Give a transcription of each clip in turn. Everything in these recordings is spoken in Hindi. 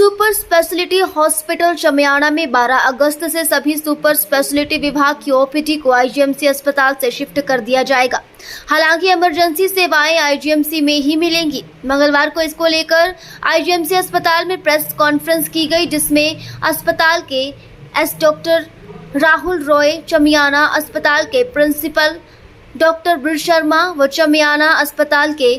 सुपर स्पेशलिटी हॉस्पिटल चमियाना में 12 अगस्त से सभी सुपर स्पेशलिटी विभाग की ओपीडी को आईजीएमसी अस्पताल से शिफ्ट कर दिया जाएगा। हालांकि इमरजेंसी सेवाएं आईजीएमसी में ही मिलेंगी। मंगलवार को इसको लेकर आईजीएमसी अस्पताल में प्रेस कॉन्फ्रेंस की गई, जिसमें अस्पताल के डॉक्टर राहुल रॉय, चमियाना अस्पताल के प्रिंसिपल डॉक्टर ब्रिज शर्मा व चमियाना अस्पताल के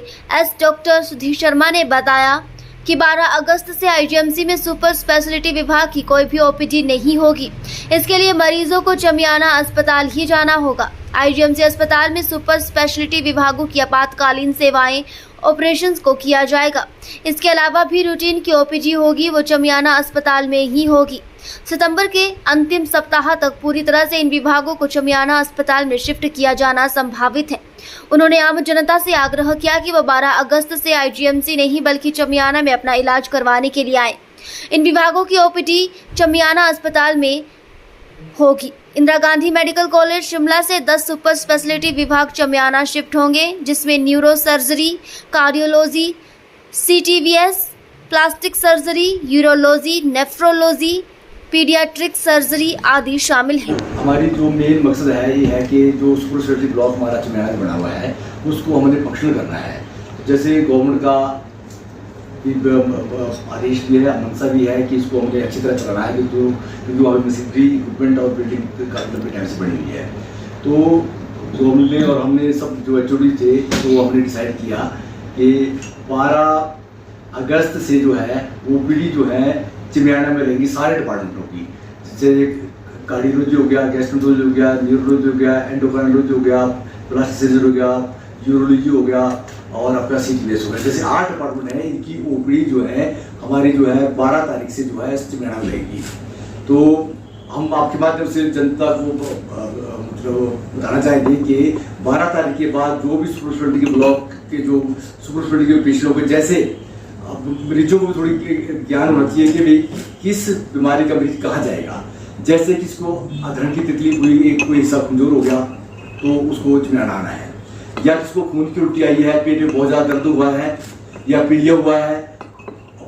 डॉक्टर सुधीर शर्मा ने बताया कि 12 अगस्त से आईजीएमसी में सुपर स्पेशलिटी विभाग की कोई भी ओपीडी नहीं होगी। इसके लिए मरीजों को चमियाना अस्पताल ही जाना होगा। आईजीएमसी अस्पताल में सुपर स्पेशलिटी विभागों की आपातकालीन सेवाएं ऑपरेशंस को किया जाएगा। इसके अलावा भी रूटीन की ओपीडी होगी, वो चमियाना अस्पताल में ही होगी। सितंबर के अंतिम सप्ताह तक पूरी तरह से इन विभागों को चमियाना अस्पताल में शिफ्ट किया जाना संभावित है। उन्होंने आम जनता से आग्रह किया कि वह 12 अगस्त से आईजीएमसी नहीं बल्कि चमियाना में अपना इलाज करवाने के लिए आए। इन विभागों की ओपीडी चमियाना अस्पताल में होगी। इंदिरा गांधी मेडिकल कॉलेज शिमला से 10 सुपर स्पेशलिटी विभाग चमियाना शिफ्ट होंगे, जिसमें neuro surgery, cardiology, CTVS, plastic surgery, urology, nephrology, paediatric surgery आदि शामिल हैं। हमारी जो मेन मकसद है ये है कि जो सुपर स्पेशलिटी ब्लॉक हमारा चमियाना में बना हुआ है उसको हमने फंक्शनल करना है। जैसे गवर्नमेंट का आदेश भी है, मंशा भी है कि इसको हमने अच्छी तरह चलाना है, क्योंकि वहाँ पर मशीनरी इक्विपमेंट और बिल्डिंग का टाइम से बनी हुई है। तो गवर्नमेंट ने और हमने सब जो एचओडी थे तो हमने डिसाइड किया कि 12 अगस्त से जो है ओपीडी जो है चमियाना में रहेंगी सारे डिपार्टमेंटों की। जैसे कार्डियोलॉजी हो गया, गैस्ट्रोलॉजी हो गया, न्यूरोलॉजी हो गया, एंडोक्राइनोलॉजी हो गया, प्लास्टिक सर्जरी हो गया, यूरोलॉजी हो गया और आपका सीटीवीएस हो गया। जैसे 8 डिपार्टमेंट है, इनकी ओपीडी जो है हमारी जो है 12 तारीख से जो है चमियाना में रहेगी। तो हम आपके माध्यम से जनता को मतलब बताना चाहेंगे कि 12 तारीख के बाद जो भी सुपर स्पेशलिटी के ब्लॉक के जो सुपर स्पेशलिटी के पेशेंट हो गए, जैसे मरीजों को भी थोड़ी ज्ञान होना चाहिए कि भाई किस बीमारी का मरीज कहाँ जाएगा। जैसे किसको अधरण की तकलीफ हुई, एक कोई हिस्सा कमजोर हो गया तो उसको चमियाना आना है, या जिसको खून की उल्टी आई है, पेट में बहुत ज़्यादा दर्द हुआ है या पीलिया हुआ है,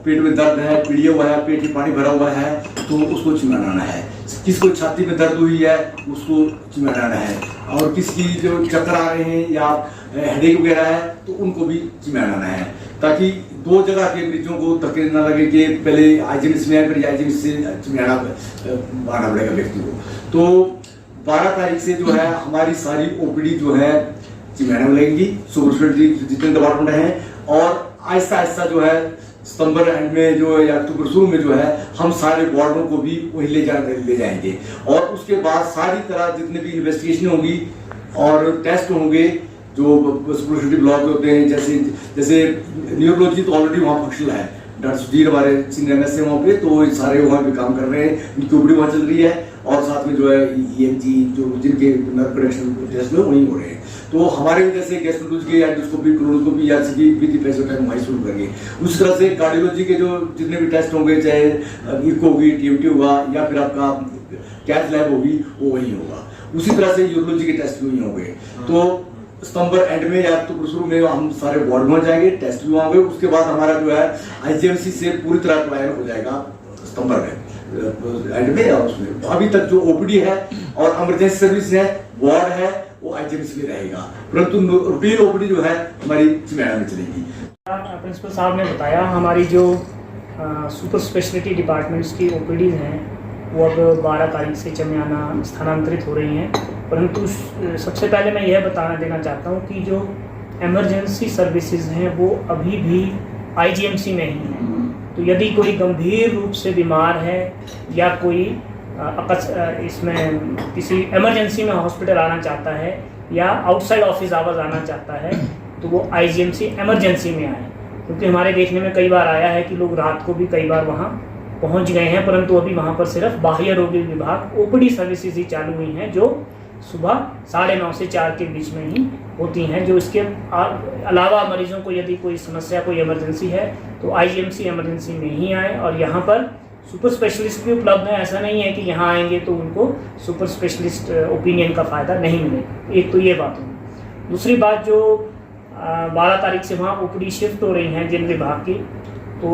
पेट में दर्द है, पीलिया हुआ है, पेट में पानी भरा हुआ है तो उसको चमियाना आना है। किसको छाती में दर्द हुई है उसको चमियाना आना है, और किसकी जो चक्कर आ रहे हैं या हेडेक वगैरह है तो उनको भी चमियाना आना है, ताकि 2 जगह के मरीजों को तकलीफ ना लगे कि पहले आईजीएमसी में आए फिर आईजीएमसी से चमियाना आना पड़ेगा व्यक्ति को। तो 12 तारीख से जो है हमारी सारी ओपीडी जो है चमियाना में लगेंगी, सुपर स्पेशलिटी जितने डिपार्टमेंट हैं, और आहिस्ता आहिस्ता जो है सितंबर एंड में जो या अक्टूबर शुरू में जो है हम सारे वार्डों को भी वहीं ले जाएंगे, और उसके बाद सारी तरह जितने भी इन्वेस्टिगेशन होंगी और टेस्ट होंगे जो सुपर स्पेशलिटी ब्लॉक होते हैं। जैसे न्यूरोलॉजी तो ऑलरेडी वहाँ फंक्शनल है, डॉक्टर सुधीर हमारे सीनियर एमएस है वहाँ पे, तो सारे वहाँ पे काम कर रहे हैं, उनकी ओपीडी वहाँ चल रही है, और साथ में जो है ईएमजी जो जिनके नर्व प्रोडक्शन टेस्ट में वहीं हो रहे हैं। तो हमारे जैसे गैस्ट्रोलॉजी के एंडोस्कोपी, कोलोनोस्कोपी या विधि पैसे वहीं शुरू करेंगे। उसी तरह से कार्डियोलॉजी के जो जितने भी टेस्ट होंगे, चाहे इको होगी, टीएमटी होगा, या फिर आपका कैथ लैब होगी, वो वहीं होगा। उसी तरह से यूरोलॉजी के टेस्ट भी वहीं होंगे। तो सितंबर एंड में या अक्टूबर शुरू में हम सारे वार्ड में जाएंगे, टेस्ट भी होंगे। उसके बाद हमारा जो है आईजीएमसी से पूरी तरह अप्लाई हो जाएगा सितंबर में एंड में, या उसमें अभी तक जो ओपीडी है और इमरजेंसी सर्विस है, वार्ड है, वो आईजीएमसी में रहेगा, परंतु रूटीन ओपीडी जो है हमारी चमियाना में चलेगी। प्रिंसिपल साहब ने बताया हमारी जो सुपर स्पेशलिटी डिपार्टमेंट्स की ओपीडीज हैं वो अब 12 तारीख से चमियाना स्थानांतरित हो रही हैं, परंतु सबसे पहले मैं यह देना चाहता हूं कि जो इमरजेंसी सर्विसेज हैं वो अभी भी आईजीएमसी में ही हैं। तो यदि कोई गंभीर रूप से बीमार है या कोई इसमें किसी इमरजेंसी में हॉस्पिटल आना चाहता है या आउटसाइड ऑफिस आवर्स आना चाहता है तो वो आईजीएमसी इमरजेंसी में आए, क्योंकि हमारे देखने में कई बार आया है कि लोग रात को भी कई बार वहाँ पहुँच गए हैं, परंतु अभी वहाँ पर सिर्फ बाह्य रोगी विभाग ओपीडी सर्विसेज ही चालू हुई हैं, जो सुबह 9:30 से 4 के बीच में ही होती हैं। जो इसके अलावा मरीजों को यदि कोई समस्या, कोई इमरजेंसी है तो आईजीएमसी इमरजेंसी में ही आए, और यहाँ पर सुपर स्पेशलिस्ट भी उपलब्ध है। ऐसा नहीं है कि यहाँ आएंगे तो उनको सुपर स्पेशलिस्ट ओपिनियन का फ़ायदा नहीं मिलेगा। एक तो ये बात होगी। दूसरी बात, जो 12 तारीख से वहाँ ओपीडी शिफ्ट हो रही हैं जिन विभाग की, तो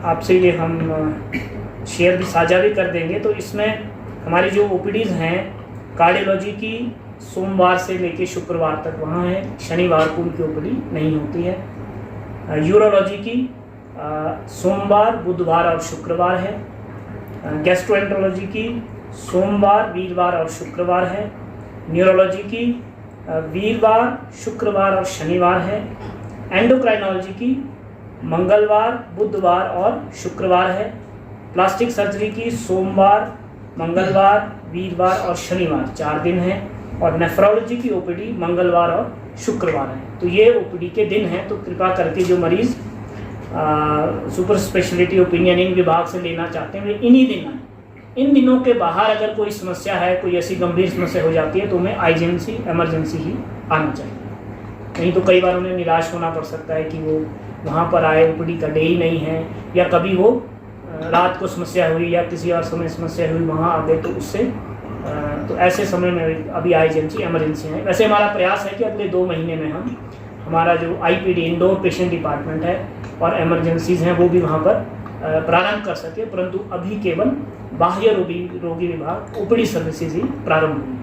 आपसे ये हम शेयर भी साझा भी कर देंगे। तो इसमें हमारी जो ओपीडीज़ हैं, कार्डियोलॉजी की सोमवार से लेकर शुक्रवार तक वहाँ है, शनिवार को उनकी ओपीडी नहीं होती है। यूरोलॉजी की सोमवार, बुधवार और शुक्रवार है। गैस्ट्रोएंटरोलॉजी की सोमवार, वीरवार और शुक्रवार है। न्यूरोलॉजी की वीरवार, शुक्रवार और शनिवार है। एंडोक्राइनोलॉजी की मंगलवार, बुधवार और शुक्रवार है। प्लास्टिक सर्जरी की सोमवार, मंगलवार, वीरवार और शनिवार 4 दिन है। और नेफ्रोलॉजी की ओपीडी मंगलवार और शुक्रवार है। तो ये ओपीडी के दिन हैं। तो कृपा करके जो मरीज़ सुपर स्पेशलिटी ओपिनियन इन विभाग से लेना चाहते हैं वे इन्हीं दिन आए। इन दिनों के बाहर अगर कोई समस्या है, कोई ऐसी गंभीर समस्या हो जाती है तो उन्हें आईजीएमसी इमरजेंसी ही आना चाहिए। नहीं तो कई बार उन्हें निराश होना पड़ सकता है कि वो वहाँ पर आए, ओपीडी का डे ही नहीं है, या कभी वो रात को समस्या हुई या किसी और समय समस्या हुई वहाँ आ गए, तो उससे तो ऐसे समय में अभी आईजीएमसी इमरजेंसी है। वैसे हमारा प्रयास है कि अगले 2 महीने में हम हमारा जो आईपीडी इंडोर पेशेंट डिपार्टमेंट है और इमरजेंसीज हैं वो भी वहाँ पर प्रारंभ कर सके, परंतु अभी केवल बाह्य रोगी विभाग ओपीडी सर्विसेज ही प्रारंभ हुई।